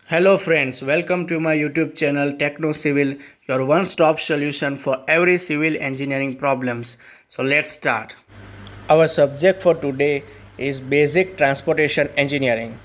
Hello friends, welcome to my YouTube channel Techno Civil, your one-stop solution for every civil engineering problems. So let's start. Our subject for today is basic transportation engineering.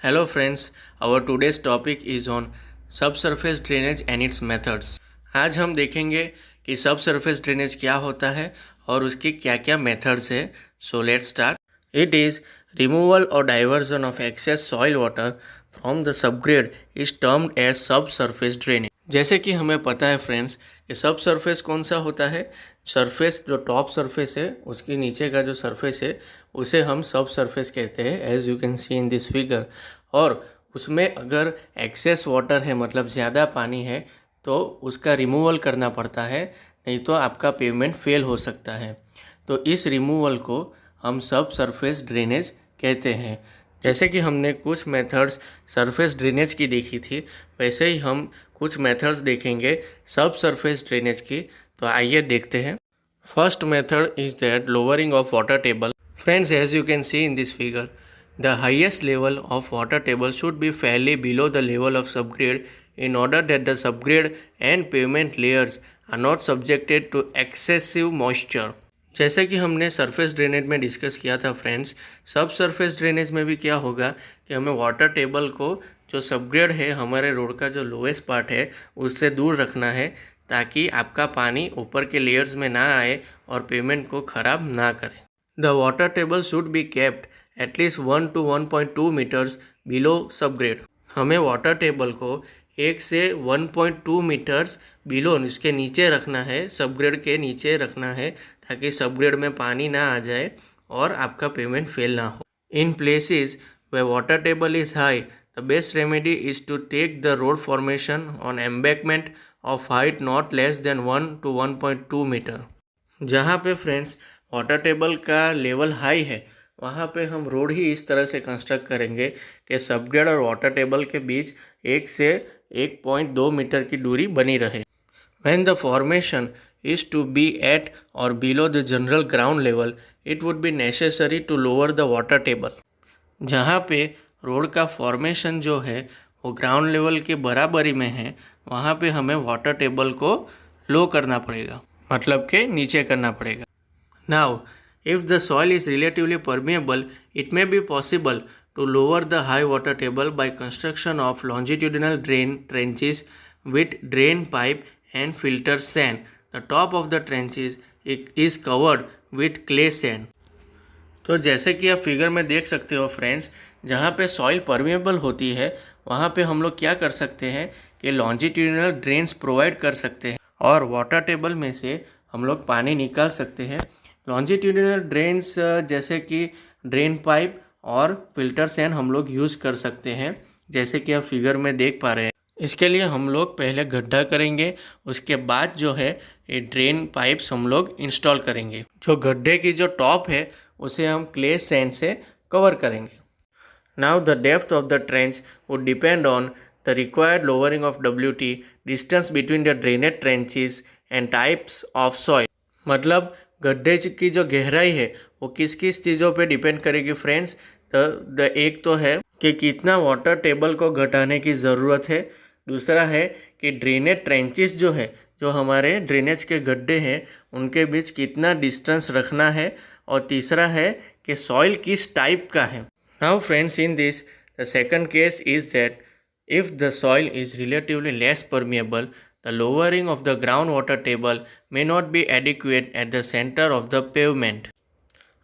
Hello friends, our today's topic is on subsurface drainage and its methods. आज हम देखेंगे कि subsurface drainage क्या होता है और उसके क्या क्या methods है. So let's start. It is removal or diversion of excess soil water from the subgrade is termed as subsurface drainage. जैसे कि हमें पता है फ्रेंड्स कि सब सरफेस कौन सा होता है, सरफेस जो टॉप सरफेस है उसके नीचे का जो सरफेस है उसे हम सब सरफेस कहते हैं, as you can see in this figure. और उसमें अगर एक्सेस वाटर है मतलब ज़्यादा पानी है तो उसका रिमूवल करना पड़ता है, नहीं तो आपका पेमेंट फेल हो सकता है. तो इस रिमूवल को हम सब सरफेस ड्रेनेज कहते हैं. जैसे कि हमने कुछ मेथड्स सरफेस ड्रेनेज की देखी थी, वैसे ही हम कुछ मेथड्स देखेंगे सब सरफेस ड्रेनेज की. तो आइए देखते हैं. First method is that lowering of water table. Friends, as you can see in this figure, the highest level of water table should be fairly below the level of subgrade in order that the subgrade and pavement layers are not subjected to excessive moisture. जैसे कि हमने surface drainage में discuss किया था friends, सब surface drainage में भी क्या होगा कि हमें वाटर टेबल को जो सबग्रेड है हमारे रोड का जो लोएस्ट पार्ट है उससे दूर रखना है, ताकि आपका पानी ऊपर के लेयर्स में ना आए और पेमेंट को ख़राब ना करे. The water table should be kept at least 1 to 1.2 metres below subgrade. हमें वाटर टेबल को 1 से 1.2 मीटर्स बिलो उसके नीचे रखना है, सबग्रेड के नीचे रखना है, ताकि सबग्रेड में पानी ना आ जाए और आपका पेमेंट फेल ना हो. In places where water table is high, the best remedy is to take the road formation on embankment of height not less than 1 to 1.2 metre. जहाँ पे फ्रेंड्स वाटर टेबल का लेवल हाई है वहाँ पे हम road ही इस तरह से कंस्ट्रक्ट करेंगे कि सबग्रेड और वाटर टेबल के बीच 1 से 1.2 मीटर की दूरी बनी रहे. When the formation is to be at or below the general ground level, it would be necessary to lower the water table. जहाँ पे रोड का फॉर्मेशन जो है वो ग्राउंड लेवल के बराबरी में है, वहाँ पे हमें वाटर टेबल को लो करना पड़ेगा, मतलब के नीचे करना पड़ेगा. Now, if the soil is relatively permeable, it may be possible to lower the high water table by construction of longitudinal drain trenches with drain pipe and filter sand. The top of the trenches is covered with clay sand. तो जैसे कि आप figure में देख सकते हो friends, जहाँ पे सॉइल परमेबल होती है वहाँ पे हम लोग क्या कर सकते हैं कि लॉन्जिट्यूडिनल ड्रेन्स प्रोवाइड कर सकते हैं और वाटर टेबल में से हम लोग पानी निकाल सकते हैं. लॉन्जिट्यूडिनल ड्रेन्स जैसे कि ड्रेन पाइप और फिल्टर सैंड हम लोग यूज़ कर सकते हैं, जैसे कि आप फिगर में देख पा रहे हैं. इसके लिए हम लोग पहले गड्ढा करेंगे, उसके बाद जो है ये ड्रेन पाइप्स हम लोग इंस्टॉल करेंगे. जो गड्ढे की जो टॉप है उसे हम क्ले सैंड से कवर करेंगे. Now the depth of the trench would depend on the required lowering of WT, distance between the drained trenches and types of soil. मतलब गड्ढे की जो गहराई है वो किस किस चीज़ों पे डिपेंड करेगी फ्रेंड्स. एक तो है कि कितना वाटर टेबल को घटाने की ज़रूरत है, दूसरा है कि ड्रेनेज ट्रेंचेस जो है, जो हमारे ड्रेनेज के गड्ढे हैं उनके बीच कितना डिस्टेंस रखना है, और तीसरा है कि सॉइल किस टाइप का है. Now friends, in this the second case is that if the soil is relatively less permeable, the lowering of the groundwater table may not be adequate at the center of the pavement.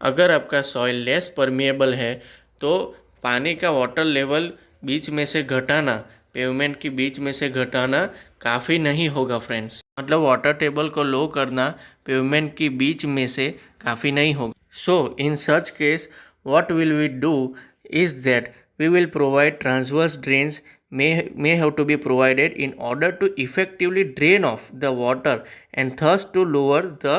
अगर आपका soil less permeable है तो पानी का water level बीच में से घटाना, pavement के बीच में से घटाना काफ़ी नहीं होगा फ्रेंड्स. मतलब वाटर टेबल को लो करना पेवमेंट के बीच में से काफ़ी नहीं होगा. So in such case what will we do is that we will provide transverse drains may have to be provided in order to effectively drain off the water and thus to lower the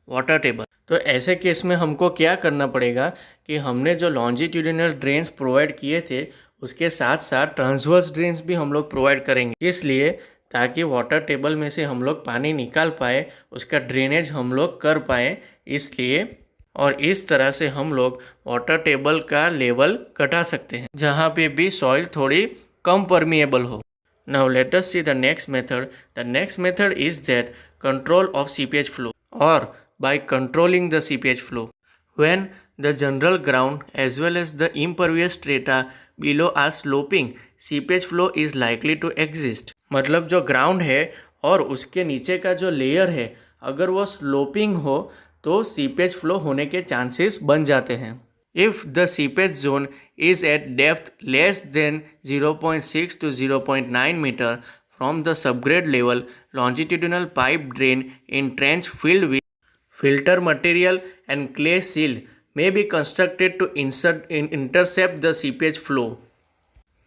water table. तो ऐसे case में हमको क्या करना पड़ेगा कि हमने जो लॉन्जिट्यूडिनल ड्रेन्स प्रोवाइड किए थे उसके साथ साथ ट्रांसवर्स ड्रेन्स भी हम लोग प्रोवाइड करेंगे, इसलिए ताकि वाटर टेबल में से हम लोग पानी निकाल पाए, उसका ड्रेनेज हम लोग कर पाए. इसलिए और इस तरह से हम लोग वाटर टेबल का लेवल घटा सकते हैं. जहाँ पे भी सॉइल थोड़ी कम परमिएबल हो। Now let us see the next method. The next method is that control of seepage flow और by controlling the seepage flow. When the general ground as well as the impervious strata below are sloping, seepage flow is likely to exist. मतलब जो ground है और उसके नीचे का जो layer है अगर वो स्लोपिंग हो तो सीपेज फ्लो होने के चांसेस बन जाते हैं. If the seepage zone is at depth less than 0.6 to 0.9 meter from the subgrade level, longitudinal pipe drain in trench filled with filter material and clay seal may be constructed to intercept the seepage flow.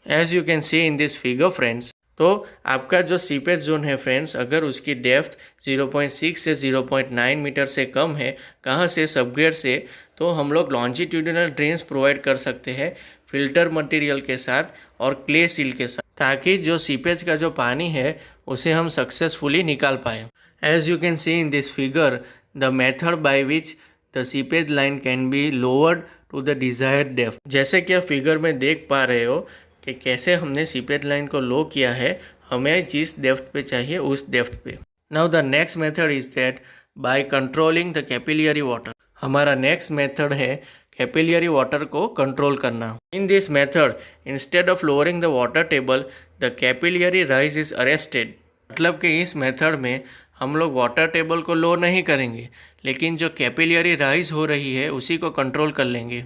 As you can see in this figure friends, तो आपका जो seepage zone है friends अगर उसकी depth 0.6 से 0.9 metre से कम है, कहाँ से, सबग्रेड से, तो हम लोग लॉन्जिट्यूडिनल ड्रेन्स प्रोवाइड कर सकते हैं फिल्टर मटेरियल के साथ और क्ले सील के साथ, ताकि जो सीपेज का जो पानी है उसे हम सक्सेसफुली निकाल पाएँ. As you can see in this figure the method by which the seepage line can be lowered to the desired depth. जैसे कि आप फिगर में देख पा रहे हो कि कैसे हमने सीपेज लाइन को लो किया है, हमें जिस डेप्थ पे चाहिए उस डेप्थ पे. Now the next method is that by controlling the capillary water. हमारा नेक्स्ट मेथड है कैपिलरी वाटर को कंट्रोल करना. In this method instead of lowering the water table the capillary rise is arrested. मतलब कि इस method में हम लोग वाटर टेबल को लो नहीं करेंगे, लेकिन जो कैपिलरी राइज हो रही है उसी को कंट्रोल कर लेंगे.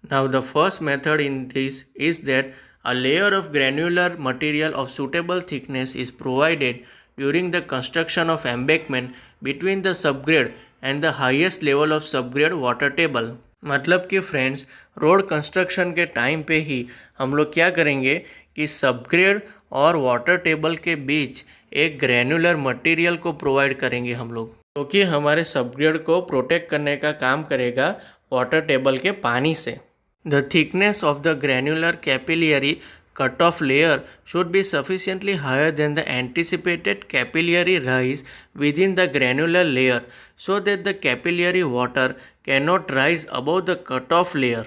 Now the first method in this is that a layer of granular material of suitable thickness is provided during the construction of embankment between the subgrade and the highest level of subgrade water table. मतलब कि friends road construction के time पे ही हम लोग क्या करेंगे कि subgrade और वाटर टेबल के बीच एक ग्रैनुलर मटेरियल को प्रोवाइड करेंगे हम लोग, क्योंकि हमारे सबग्रेड को प्रोटेक्ट करने का काम करेगा वाटर टेबल के पानी से. The thickness of the granular capillary cutoff layer should be sufficiently higher than the anticipated capillary rise within the granular layer so that the capillary water cannot rise above the cutoff layer.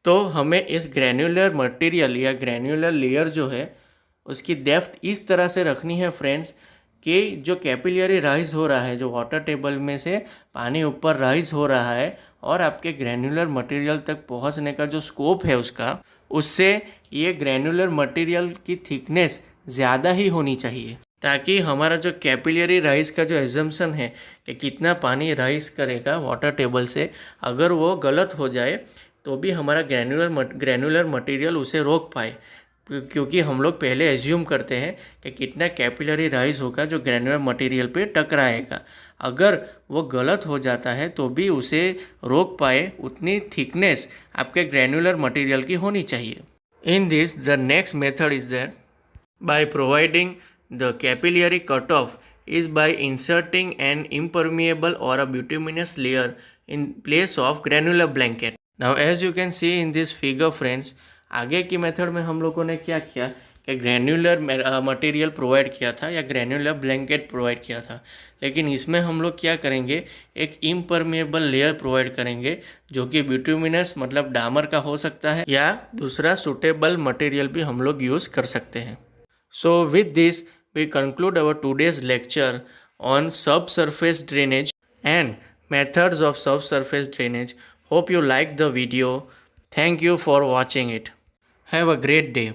तो हमें इस granular material या granular layer जो है उसकी depth इस तरह से रखनी है फ्रेंड्स कि जो कैपिलरी राइज हो रहा है, जो वाटर टेबल में से पानी ऊपर राइज हो रहा है और आपके ग्रैनुलर मटेरियल तक पहुंचने का जो स्कोप है उसका, उससे ये ग्रैनुलर मटेरियल की थिकनेस ज़्यादा ही होनी चाहिए, ताकि हमारा जो कैपिलरी राइज का जो एजम्पशन है कि कितना पानी राइज करेगा वाटर टेबल से, अगर वो गलत हो जाए तो भी हमारा ग्रैनुलर मटेरियल उसे रोक पाए. क्योंकि हम लोग पहले एज्यूम करते हैं कि कितना कैपिलरी राइज होगा जो ग्रैनुलर मटेरियल पे टकराएगा. अगर वो गलत हो जाता है तो भी उसे रोक पाए उतनी थिकनेस आपके ग्रैनुलर मटेरियल की होनी चाहिए. In this the next method is that by providing the capillary cut off is by inserting an impermeable or a bituminous layer in place of granular blanket. Now as you can see in this figure friends, आगे की method में हम लोगों ने क्या किया कि granular material provide किया था या ग्रैनुलर ब्लैंकेट प्रोवाइड किया था, लेकिन इसमें हम लोग क्या करेंगे, एक इम्परमेबल लेयर प्रोवाइड करेंगे जो कि बिटुमिनस मतलब डामर का हो सकता है या दूसरा सूटेबल मटेरियल भी हम लोग यूज़ कर सकते हैं. So with this we conclude our today's lecture on subsurface drainage and methods of subsurface drainage. Hope you liked the video. Thank you for watching it. Have a great day.